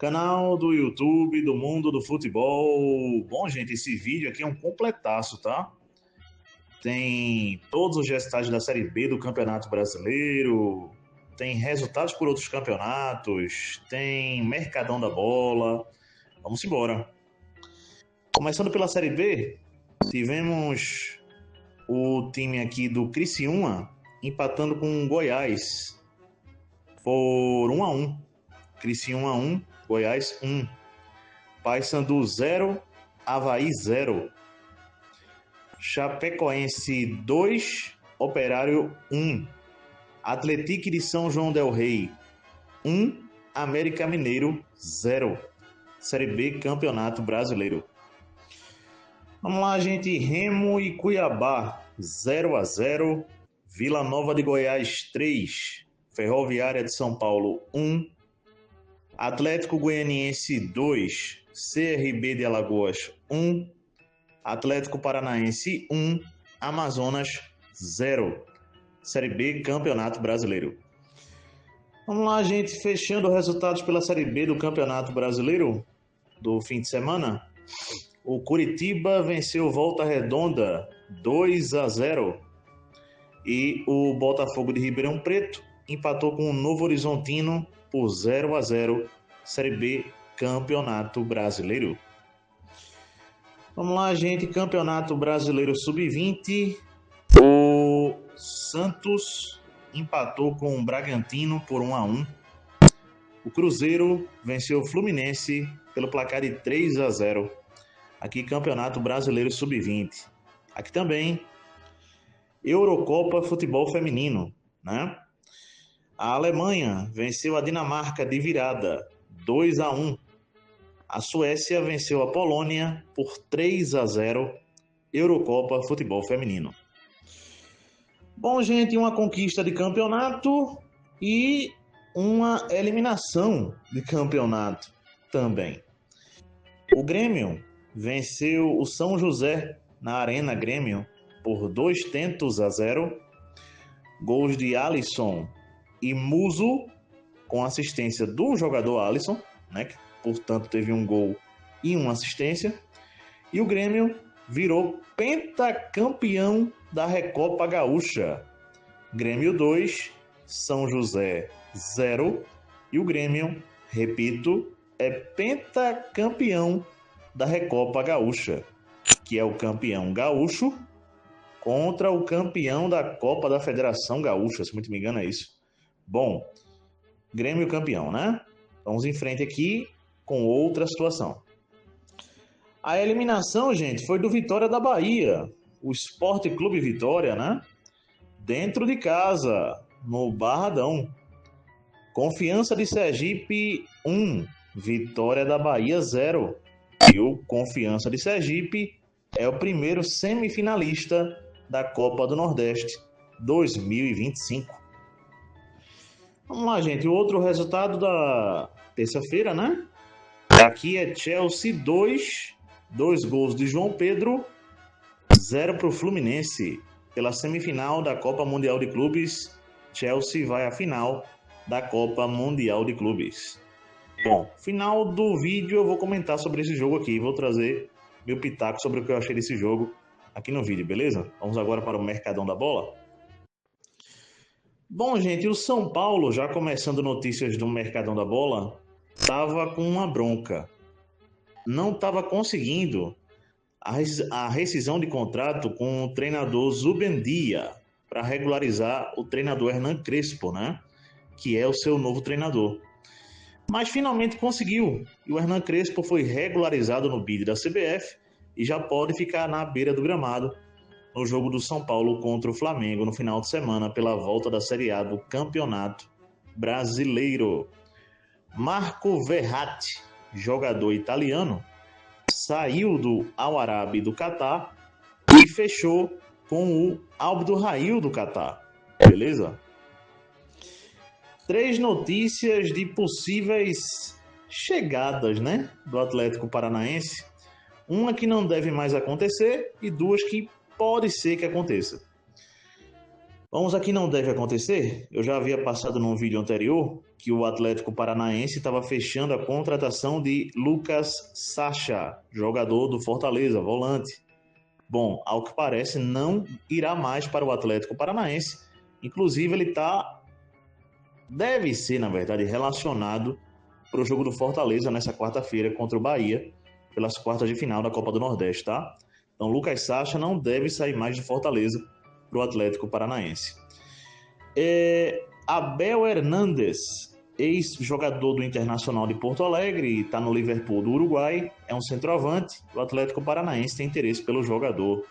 Canal do YouTube do Mundo do Futebol. Bom, gente, esse vídeo aqui é um completaço, tá? Tem todos os resultados da Série B do Campeonato Brasileiro, tem resultados por outros campeonatos, tem Mercadão da Bola. Vamos embora. Começando pela Série B, tivemos o time aqui do Criciúma empatando com o Goiás por 1-1. Criciúma 1, Goiás 1. Paysandu 0, Avaí 0. Chapecoense 2, Operário 1. Atlético de São João del Rei 1, América Mineiro 0. Série B, Campeonato Brasileiro. Vamos lá, gente. Remo e Cuiabá 0-0. Vila Nova de Goiás 3, Ferroviária de São Paulo 1. Atlético Goianiense 2, CRB de Alagoas 1. Atlético Paranaense 1, Amazonas 0. Série B, Campeonato Brasileiro. Vamos lá, gente, fechando resultados pela Série B do Campeonato Brasileiro do fim de semana. O Curitiba venceu Volta Redonda 2-0 e o Botafogo de Ribeirão Preto empatou com o Novo Horizontino por 0-0. Série B, Campeonato Brasileiro. Vamos lá, gente. Campeonato Brasileiro Sub-20. O Santos empatou com o Bragantino por 1-1. O Cruzeiro venceu o Fluminense pelo placar de 3-0. Aqui, Campeonato Brasileiro Sub-20. Aqui também, Eurocopa Futebol Feminino, né? A Alemanha venceu a Dinamarca de virada, 2-1. A Suécia venceu a Polônia por 3-0. Eurocopa Futebol Feminino. Bom, gente, uma conquista de campeonato e uma eliminação de campeonato também. O Grêmio venceu o São José na Arena Grêmio por 2-0. Gols de Alisson e Muso, com assistência do jogador Alisson, né, que portanto teve um gol e uma assistência. E o Grêmio virou pentacampeão da Recopa Gaúcha. Grêmio 2, São José 0. E o Grêmio, repito, é pentacampeão da Recopa Gaúcha, que é o campeão gaúcho contra o campeão da Copa da Federação Gaúcha, se muito me engano é isso. Bom, Grêmio campeão, né? Vamos em frente aqui com outra situação. A eliminação, gente, foi do Vitória da Bahia, o Sport Clube Vitória, né? Dentro de casa, no Barradão. Confiança de Sergipe 1, Vitória da Bahia 0. E o Confiança de Sergipe é o primeiro semifinalista da Copa do Nordeste 2025. Vamos lá, gente. O outro resultado da terça-feira, né? Aqui é Chelsea 2, 2 gols de João Pedro, 0 para o Fluminense. Pela semifinal da Copa Mundial de Clubes, Chelsea vai à final da Copa Mundial de Clubes. Bom, final do vídeo eu vou comentar sobre esse jogo aqui. Vou trazer meu pitaco sobre o que eu achei desse jogo aqui no vídeo, beleza? Vamos agora para o Mercadão da Bola. Bom, gente, o São Paulo, já começando notícias do Mercadão da Bola, estava com uma bronca. Não estava conseguindo a rescisão de contrato com o treinador Zubendia para regularizar o treinador Hernan Crespo, né? Que é o seu novo treinador. Mas finalmente conseguiu. E o Hernan Crespo foi regularizado no bid da CBF e já pode ficar na beira do gramado no jogo do São Paulo contra o Flamengo no final de semana pela volta da Série A do Campeonato Brasileiro. Marco Verratti, jogador italiano, saiu do Al Arabi do Catar e fechou com o Al Duhail do Catar. Beleza? 3 notícias de possíveis chegadas, né, do Atlético Paranaense. Uma que não deve mais acontecer e 2 que pode ser que aconteça. Vamos aqui, não deve acontecer. Eu já havia passado num vídeo anterior que o Atlético Paranaense estava fechando a contratação de Lucas Sacha, jogador do Fortaleza, volante. Bom, ao que parece, não irá mais para o Atlético Paranaense. Inclusive, ele deve ser, na verdade, relacionado para o jogo do Fortaleza nessa quarta-feira contra o Bahia, pelas quartas de final da Copa do Nordeste, tá? Então, Lucas Sacha não deve sair mais de Fortaleza para o Atlético Paranaense. Abel Hernandes, ex-jogador do Internacional de Porto Alegre, está no Liverpool do Uruguai, é um centroavante. O Atlético Paranaense tem interesse pelo jogador.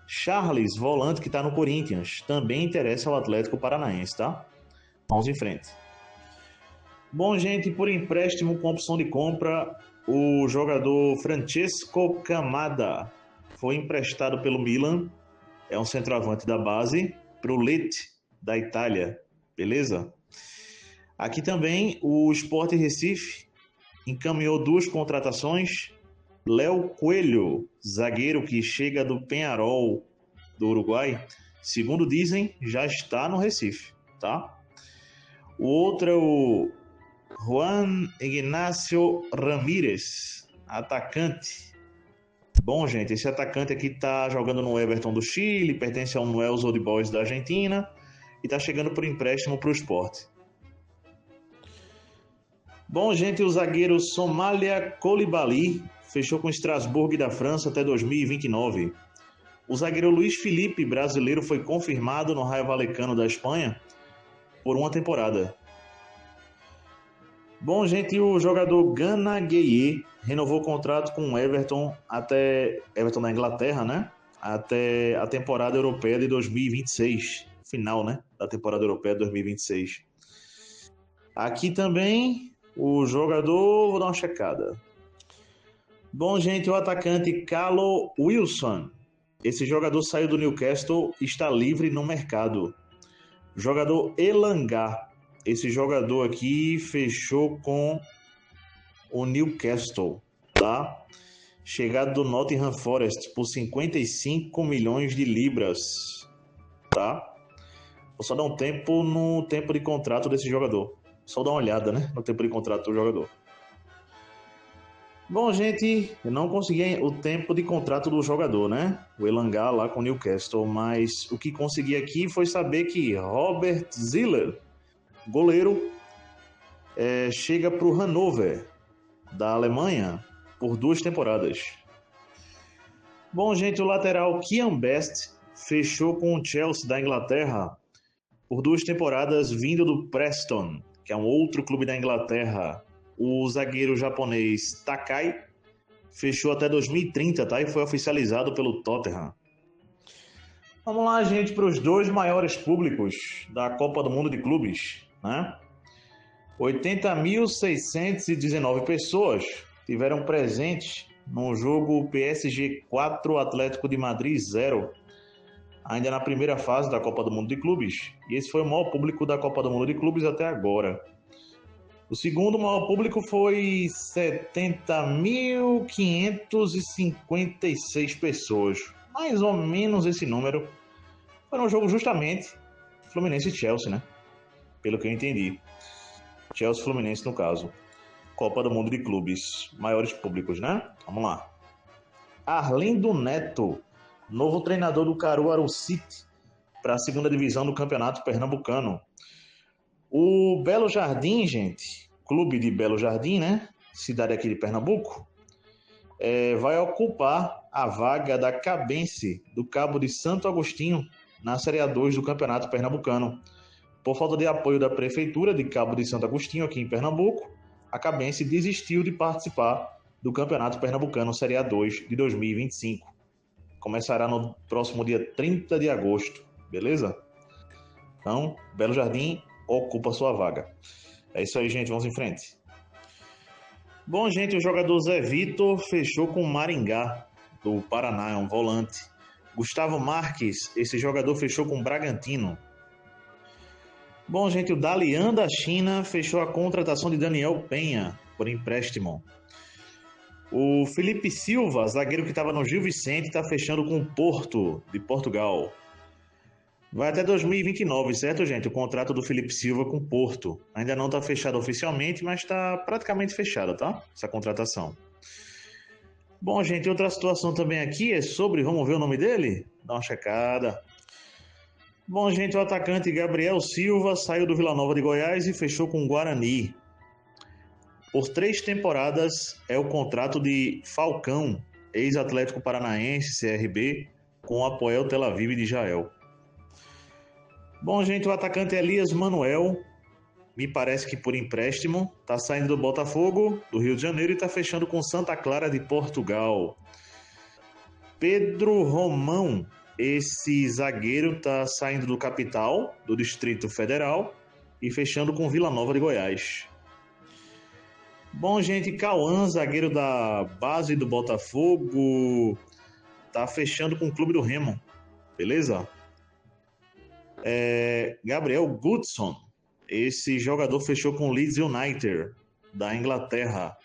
Charles, volante que está no Corinthians, também interessa ao Atlético Paranaense, tá? Vamos em frente. Bom, gente, por empréstimo com opção de compra, o jogador Francesco Camada foi emprestado pelo Milan, é um centroavante da base, para o Lecce, da Itália, beleza? Aqui também o Sport Recife encaminhou 2 contratações. Léo Coelho, zagueiro que chega do Peñarol do Uruguai, segundo dizem, já está no Recife, tá? O outro é o Juan Ignacio Ramírez, atacante. Bom, gente, esse atacante aqui está jogando no Everton do Chile, pertence ao Newell's Old Boys da Argentina e está chegando por empréstimo para o Sport. Bom, gente, o zagueiro Somalia Coulibaly fechou com o Strasbourg da França até 2029. O zagueiro Luiz Felipe, brasileiro, foi confirmado no Rayo Vallecano da Espanha por uma temporada. Bom, gente, o jogador Gana Gueye renovou o contrato com o Everton da Inglaterra, né? Até a temporada europeia de 2026, final, né? Da temporada europeia de 2026. Aqui também o jogador, vou dar uma checada. Bom, gente, o atacante Callum Wilson. Esse jogador saiu do Newcastle e está livre no mercado. Jogador Elanga. Esse jogador aqui fechou com o Newcastle, tá? Chegado do Nottingham Forest por 55 milhões de libras, tá? Vou só dar um tempo no tempo de contrato desse jogador. Só dar uma olhada, né? No tempo de contrato do jogador. Bom, gente, eu não consegui o tempo de contrato do jogador, né? O Elanga lá com o Newcastle, mas o que consegui aqui foi saber que Robert Ziller, goleiro, chega para o Hannover, da Alemanha, por 2 temporadas. Bom, gente, o lateral Kian Best fechou com o Chelsea da Inglaterra por 2 temporadas, vindo do Preston, que é um outro clube da Inglaterra. O zagueiro japonês Takai fechou até 2030, tá? E foi oficializado pelo Tottenham. Vamos lá, gente, para os 2 maiores públicos da Copa do Mundo de Clubes, né? 80.619 pessoas tiveram presentes no jogo PSG 4, Atlético de Madrid 0, ainda na primeira fase da Copa do Mundo de Clubes. E esse foi o maior público da Copa do Mundo de Clubes até agora. O segundo maior público foi 70.556 pessoas. Mais ou menos esse número. Foi um jogo justamente Fluminense e Chelsea, né? Pelo que eu entendi. Chelsea e Fluminense no caso. Copa do Mundo de Clubes. Maiores públicos, né? Vamos lá. Arlindo Neto, novo treinador do Caruaru City, para a segunda divisão do Campeonato Pernambucano. O Belo Jardim, gente, clube de Belo Jardim, né? Cidade aqui de Pernambuco, vai ocupar a vaga da Cabense do Cabo de Santo Agostinho na Série A2 do Campeonato Pernambucano. Por falta de apoio da Prefeitura de Cabo de Santo Agostinho, aqui em Pernambuco, a Cabense desistiu de participar do Campeonato Pernambucano Série A2 de 2025. Começará no próximo dia 30 de agosto, beleza? Então, Belo Jardim ocupa sua vaga. É isso aí, gente, vamos em frente. Bom, gente, o jogador Zé Vitor fechou com o Maringá, do Paraná, é um volante. Gustavo Marques, esse jogador fechou com o Bragantino. Bom, gente, o Dalian da China fechou a contratação de Daniel Penha por empréstimo. O Felipe Silva, zagueiro que estava no Gil Vicente, está fechando com o Porto, de Portugal. Vai até 2029, certo, gente? O contrato do Felipe Silva com o Porto. Ainda não está fechado oficialmente, mas está praticamente fechado, tá? Essa contratação. Bom, gente, outra situação também aqui é sobre... Vamos ver o nome dele? Dá uma checada. Bom, gente, o atacante Gabriel Silva saiu do Vila Nova de Goiás e fechou com o Guarani. Por 3 temporadas é o contrato de Falcão, ex-Atlético Paranaense, CRB, com o Apoel Tel Aviv de Israel. Bom, gente, o atacante Elias Manuel, me parece que por empréstimo, está saindo do Botafogo, do Rio de Janeiro, e está fechando com Santa Clara de Portugal. Pedro Romão, esse zagueiro, está saindo do Capital, do Distrito Federal, e fechando com Vila Nova de Goiás. Bom, gente, Cauã, zagueiro da base do Botafogo, tá fechando com o clube do Remo, beleza? Gabriel Goodson, esse jogador fechou com o Leeds United, da Inglaterra.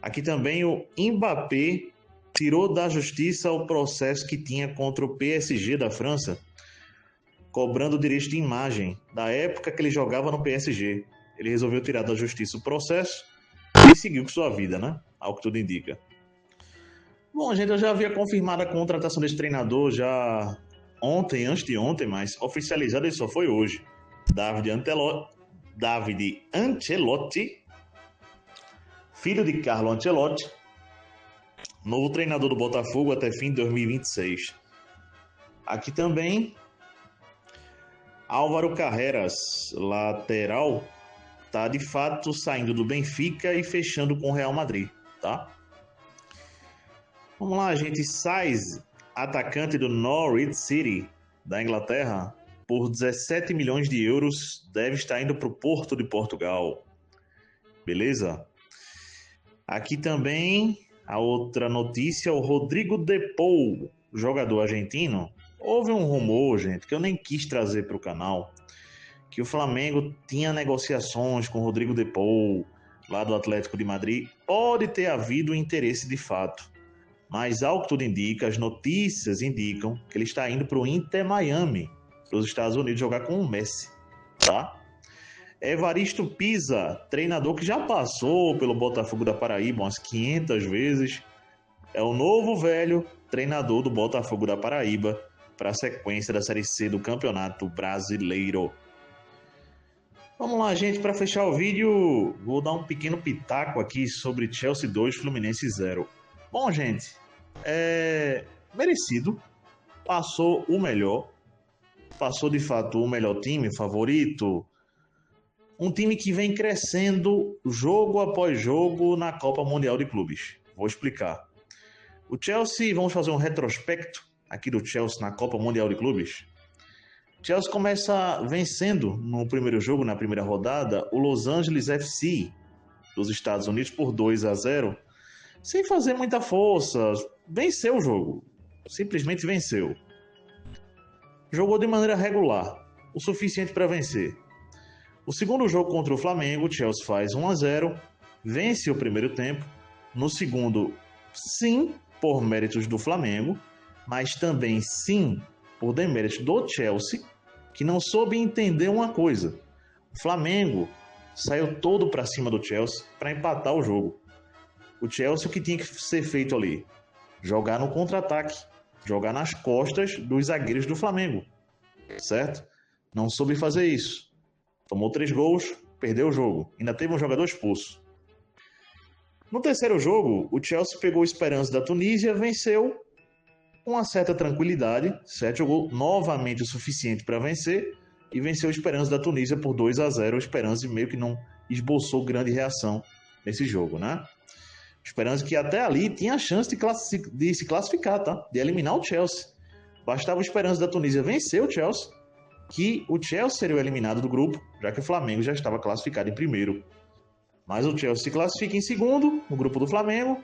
Aqui também o Mbappé tirou da justiça o processo que tinha contra o PSG da França, cobrando direito de imagem, da época que ele jogava no PSG. Ele resolveu tirar da justiça o processo e seguiu com sua vida, né? Ao que tudo indica. Bom, gente, eu já havia confirmado a contratação desse treinador já ontem, antes de ontem, mas oficializado ele só foi hoje. David Ancelotti, filho de Carlo Ancelotti, novo treinador do Botafogo até fim de 2026. Aqui também, Álvaro Carreras, lateral, tá de fato saindo do Benfica e fechando com o Real Madrid, tá? Vamos lá, gente. Sainz, atacante do Norwich City, da Inglaterra, por 17 milhões de euros, deve estar indo para o Porto de Portugal. Beleza? Aqui também, a outra notícia, o Rodrigo De Paul, jogador argentino. Houve um rumor, gente, que eu nem quis trazer para o canal, que o Flamengo tinha negociações com o Rodrigo De Paul, lá do Atlético de Madrid. Pode ter havido interesse de fato, mas ao que tudo indica, as notícias indicam que ele está indo para o Inter Miami, para os Estados Unidos, jogar com o Messi, tá? Evaristo Pisa, treinador que já passou pelo Botafogo da Paraíba umas 500 vezes, é o novo velho treinador do Botafogo da Paraíba para a sequência da Série C do Campeonato Brasileiro. Vamos lá, gente, para fechar o vídeo, vou dar um pequeno pitaco aqui sobre Chelsea 2, Fluminense 0. Bom, gente, merecido, passou o melhor, passou de fato o melhor time, favorito, um time que vem crescendo jogo após jogo na Copa Mundial de Clubes. Vou explicar. O Chelsea, vamos fazer um retrospecto aqui do Chelsea na Copa Mundial de Clubes. Chelsea começa vencendo no primeiro jogo, na primeira rodada, o Los Angeles FC dos Estados Unidos por 2-0, sem fazer muita força. Venceu o jogo, simplesmente venceu. Jogou de maneira regular, o suficiente para vencer. O segundo jogo contra o Flamengo, o Chelsea faz 1-0, vence o primeiro tempo. No segundo, sim, por méritos do Flamengo, mas também sim por deméritos do Chelsea, que não soube entender uma coisa. O Flamengo saiu todo para cima do Chelsea para empatar o jogo. O Chelsea, o que tinha que ser feito ali? Jogar no contra-ataque, jogar nas costas dos zagueiros do Flamengo, certo? Não soube fazer isso. Tomou 3 gols, perdeu o jogo. Ainda teve um jogador expulso. No terceiro jogo, o Chelsea pegou o Esperance da Tunísia, venceu com uma certa tranquilidade, certo? Jogou novamente o suficiente para vencer e venceu o Esperance da Tunísia por 2-0. O Esperance meio que não esboçou grande reação nesse jogo, né? O Esperance que até ali tinha a chance de se classificar, tá? De eliminar o Chelsea. Bastava o Esperance da Tunísia vencer o Chelsea, que o Chelsea seria o eliminado do grupo, já que o Flamengo já estava classificado em primeiro. Mas o Chelsea se classifica em segundo, no grupo do Flamengo.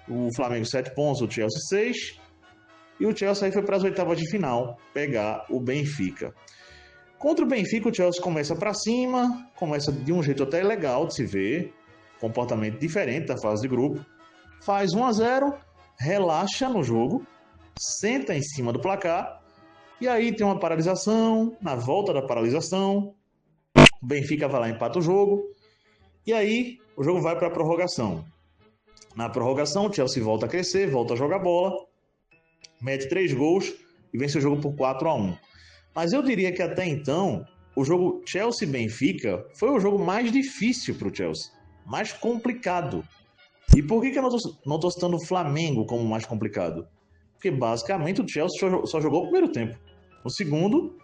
O Flamengo 7 pontos, o Chelsea 6. E o Chelsea aí foi para as oitavas de final pegar o Benfica. Contra o Benfica, o Chelsea começa para cima, começa de um jeito até legal de se ver, comportamento diferente da fase de grupo. Faz 1-0, relaxa no jogo, senta em cima do placar E aí tem uma paralisação, na volta da paralisação, o Benfica vai lá e empata o jogo, e aí o jogo vai para a prorrogação. Na prorrogação, o Chelsea volta a crescer, volta a jogar bola, mete 3 gols e vence o jogo por 4-1. Mas eu diria que até então, o jogo Chelsea-Benfica foi o jogo mais difícil para o Chelsea, mais complicado. E por que eu não estou citando o Flamengo como mais complicado? Porque basicamente o Chelsea só jogou o primeiro tempo. No segundo,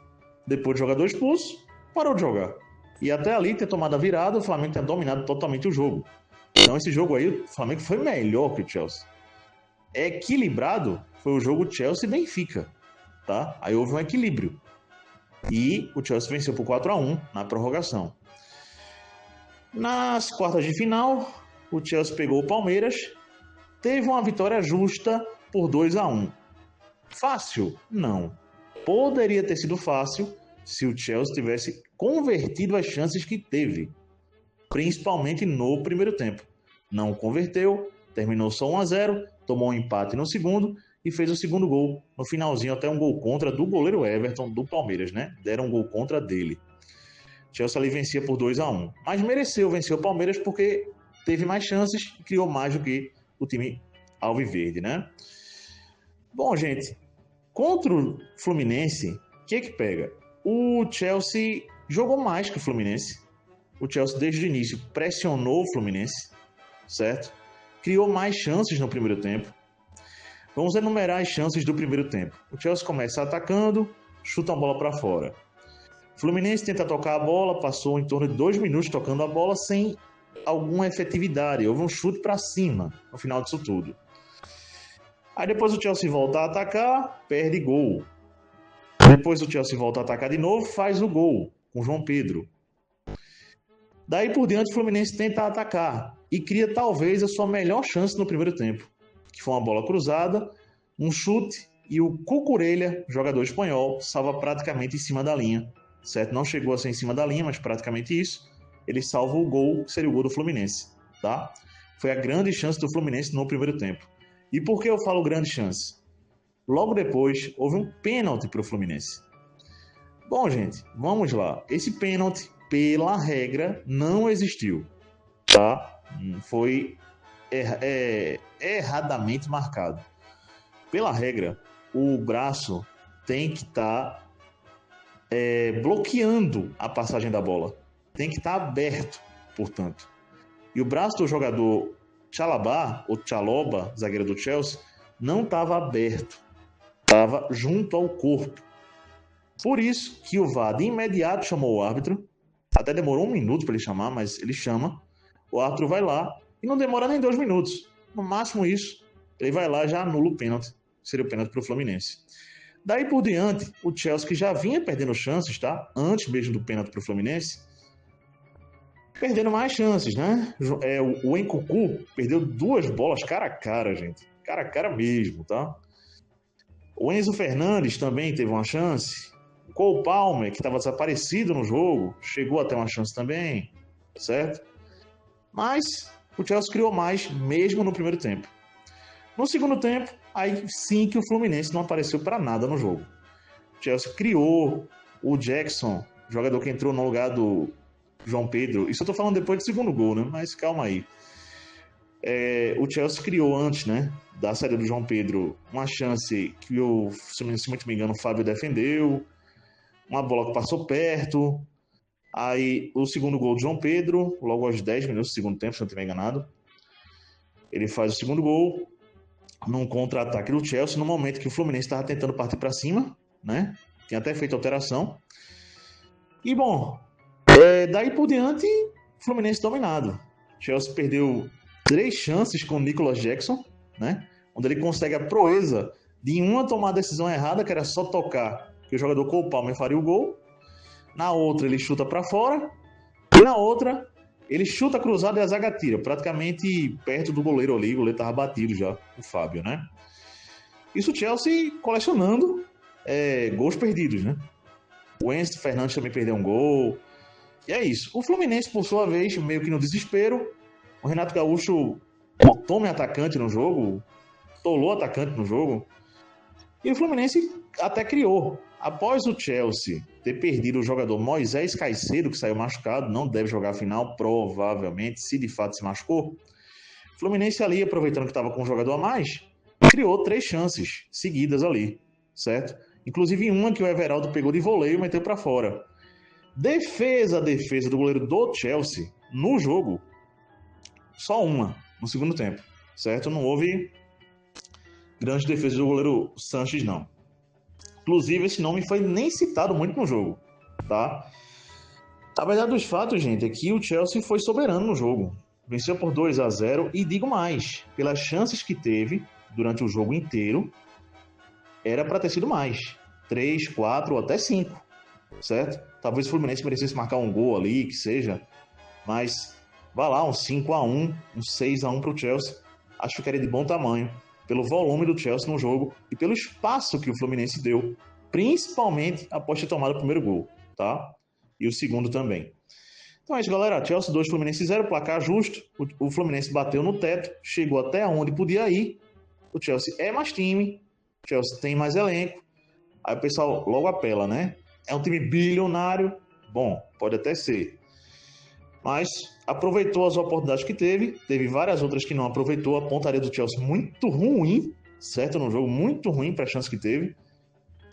depois do jogador expulso, parou de jogar. E até ali ter tomado a virada, o Flamengo ter dominado totalmente o jogo. Então esse jogo aí, o Flamengo foi melhor que o Chelsea. Equilibrado foi o jogo Chelsea-Benfica, tá? Aí houve um equilíbrio. E o Chelsea venceu por 4-1 na prorrogação. Nas quartas de final, o Chelsea pegou o Palmeiras, teve uma vitória justa por 2-1. Fácil? Não. Poderia ter sido fácil se o Chelsea tivesse convertido as chances que teve, principalmente no primeiro tempo. Não converteu, terminou só 1-0, tomou um empate no segundo e fez o segundo gol no finalzinho, até um gol contra do goleiro Everton do Palmeiras, né? Deram um gol contra dele. Chelsea ali vencia por 2-1, mas mereceu vencer o Palmeiras porque teve mais chances e criou mais do que o time alviverde, né? Bom, gente, contra o Fluminense, o que pega? O Chelsea jogou mais que o Fluminense. O Chelsea, desde o início, pressionou o Fluminense, certo? Criou mais chances no primeiro tempo. Vamos enumerar as chances do primeiro tempo. O Chelsea começa atacando, chuta a bola para fora. O Fluminense tenta tocar a bola, passou em torno de 2 minutos tocando a bola sem alguma efetividade. Houve um chute para cima no final disso tudo. Aí depois o Chelsea volta a atacar, perde gol. Depois o Chelsea volta a atacar de novo, faz o gol com o João Pedro. Daí por diante o Fluminense tenta atacar e cria talvez a sua melhor chance no primeiro tempo, que foi uma bola cruzada, um chute e o Cucurella, jogador espanhol, salva praticamente em cima da linha, certo? Não chegou a ser em cima da linha, mas praticamente isso. Ele salva o gol, que seria o gol do Fluminense, tá? Foi a grande chance do Fluminense no primeiro tempo. E por que eu falo grande chance? Logo depois, houve um pênalti para o Fluminense. Bom, gente, vamos lá. Esse pênalti, pela regra, não existiu, tá? Foi erradamente marcado. Pela regra, o braço tem que estar bloqueando a passagem da bola. Tem que estar aberto, portanto. E o braço do jogador Chalobah, ou Chalobah, zagueiro do Chelsea, não estava aberto. Estava junto ao corpo. Por isso que o VAR de imediato chamou o árbitro. Até demorou 1 minuto para ele chamar, mas ele chama. O árbitro vai lá e não demora nem 2 minutos. No máximo isso, ele vai lá e já anula o pênalti. Seria o pênalti para o Fluminense. Daí por diante, o Chelsea, que já vinha perdendo chances, tá? Antes mesmo do pênalti para o Fluminense, perdendo mais chances, né? O Nkunku perdeu 2 bolas cara a cara, gente. Cara a cara mesmo, tá? O Enzo Fernandes também teve uma chance. O Cole Palmer, que estava desaparecido no jogo, chegou a ter uma chance também, certo? Mas o Chelsea criou mais mesmo no primeiro tempo. No segundo tempo, aí sim que o Fluminense não apareceu para nada no jogo. O Chelsea criou o Jackson, jogador que entrou no lugar do João Pedro. Isso eu tô falando depois do segundo gol, né? Mas calma aí. O Chelsea criou antes, né, da saída do João Pedro, uma chance que, se muito me engano, o Fábio defendeu, uma bola que passou perto. Aí o segundo gol do João Pedro, logo aos 10 minutos do segundo tempo, se não estiver enganado, ele faz o segundo gol num contra-ataque do Chelsea, no momento que o Fluminense estava tentando partir para cima, né? Tinha até feito alteração. E bom, daí por diante, o Fluminense dominado. O Chelsea perdeu 3 chances com o Nicolas Jackson, né? Onde ele consegue a proeza de em uma tomar a decisão errada, que era só tocar, que o jogador Cole Palmer faria o gol. Na outra, ele chuta para fora. E na outra, ele chuta cruzado e a zaga tira, praticamente perto do goleiro ali. O goleiro estava batido já, o Fábio, né? Isso o Chelsea colecionando gols perdidos, né? O Enzo Fernandes também perdeu um gol. E é isso. O Fluminense, por sua vez, meio que no desespero, o Renato Gaúcho botou um atacante no jogo, tolou atacante no jogo, e o Fluminense até criou após o Chelsea ter perdido o jogador Moisés Caicedo, que saiu machucado, não deve jogar a final, provavelmente, se de fato se machucou, o Fluminense ali, aproveitando que estava com um jogador a mais, criou 3 chances seguidas ali, certo? Inclusive uma que o Everaldo pegou de voleio e meteu para fora. Defesa do goleiro do Chelsea no jogo, só uma no segundo tempo, certo? Não houve grande defesa do goleiro Sanches, não. Inclusive, esse nome foi nem citado muito no jogo, tá? A verdade dos fatos, gente, é que o Chelsea foi soberano no jogo. Venceu por 2-0 e digo mais, pelas chances que teve durante o jogo inteiro, era para ter sido mais. 3, 4 ou até 5, certo? Talvez o Fluminense merecesse marcar um gol ali, que seja, mas vá lá, um 5-1, um 6-1 para o Chelsea. Acho que ficaria de bom tamanho, pelo volume do Chelsea no jogo e pelo espaço que o Fluminense deu, principalmente após ter tomado o primeiro gol, tá? E o segundo também. Então é isso, galera. Chelsea 2, Fluminense 0, placar justo. O Fluminense bateu no teto, chegou até onde podia ir. O Chelsea é mais time, o Chelsea tem mais elenco. Aí o pessoal logo apela, né? É um time bilionário? Bom, pode até ser. Mas aproveitou as oportunidades que teve várias outras que não aproveitou. A pontaria do Chelsea muito ruim, certo? No jogo, muito ruim para a chance que teve.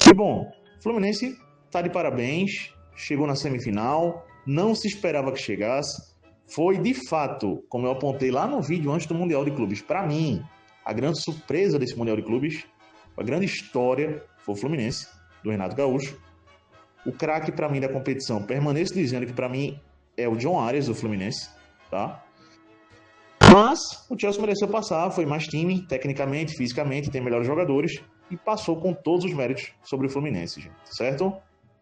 E bom, o Fluminense tá de parabéns, chegou na semifinal, não se esperava que chegasse. Foi de fato, como eu apontei lá no vídeo antes do Mundial de Clubes, para mim, a grande surpresa desse Mundial de Clubes, a grande história, foi o Fluminense, do Renato Gaúcho. O craque para mim da competição, permaneço dizendo que para mim é o John Arias do Fluminense, tá? Mas o Chelsea mereceu passar, foi mais time, tecnicamente, fisicamente, tem melhores jogadores e passou com todos os méritos sobre o Fluminense, gente, certo?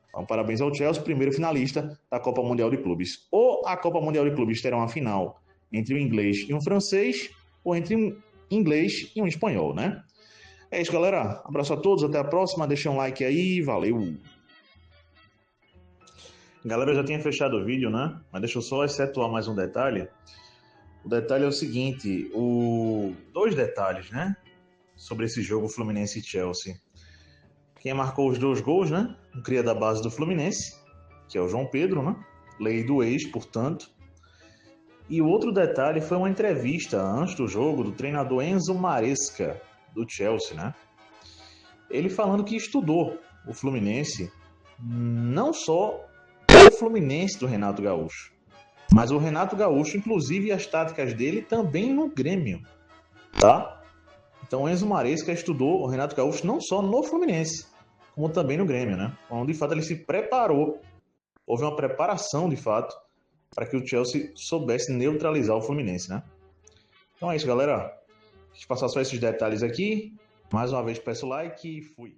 Então, parabéns ao Chelsea, primeiro finalista da Copa Mundial de Clubes. Ou a Copa Mundial de Clubes terá uma final entre um inglês e um francês, ou entre um inglês e um espanhol, né? É isso, galera. Abraço a todos, até a próxima. Deixa um like aí, valeu! Galera, eu já tinha fechado o vídeo, né? Mas deixa eu só excetuar mais um detalhe. O detalhe é o seguinte, dois detalhes, né? Sobre esse jogo Fluminense e Chelsea. Quem marcou os 2 gols, né? Um cria da base do Fluminense, que é o João Pedro, né? Lei do ex, portanto. E o outro detalhe foi uma entrevista antes do jogo do treinador Enzo Maresca, do Chelsea, né? Ele falando que estudou o Fluminense, não só o Fluminense do Renato Gaúcho, mas o Renato Gaúcho, inclusive as táticas dele também no Grêmio, tá? Então Enzo Maresca estudou o Renato Gaúcho não só no Fluminense, como também no Grêmio, né? Onde de fato ele se preparou, houve uma preparação de fato para que o Chelsea soubesse neutralizar o Fluminense, né? Então é isso, galera. Deixa eu passar só esses detalhes aqui. Mais uma vez peço like e fui.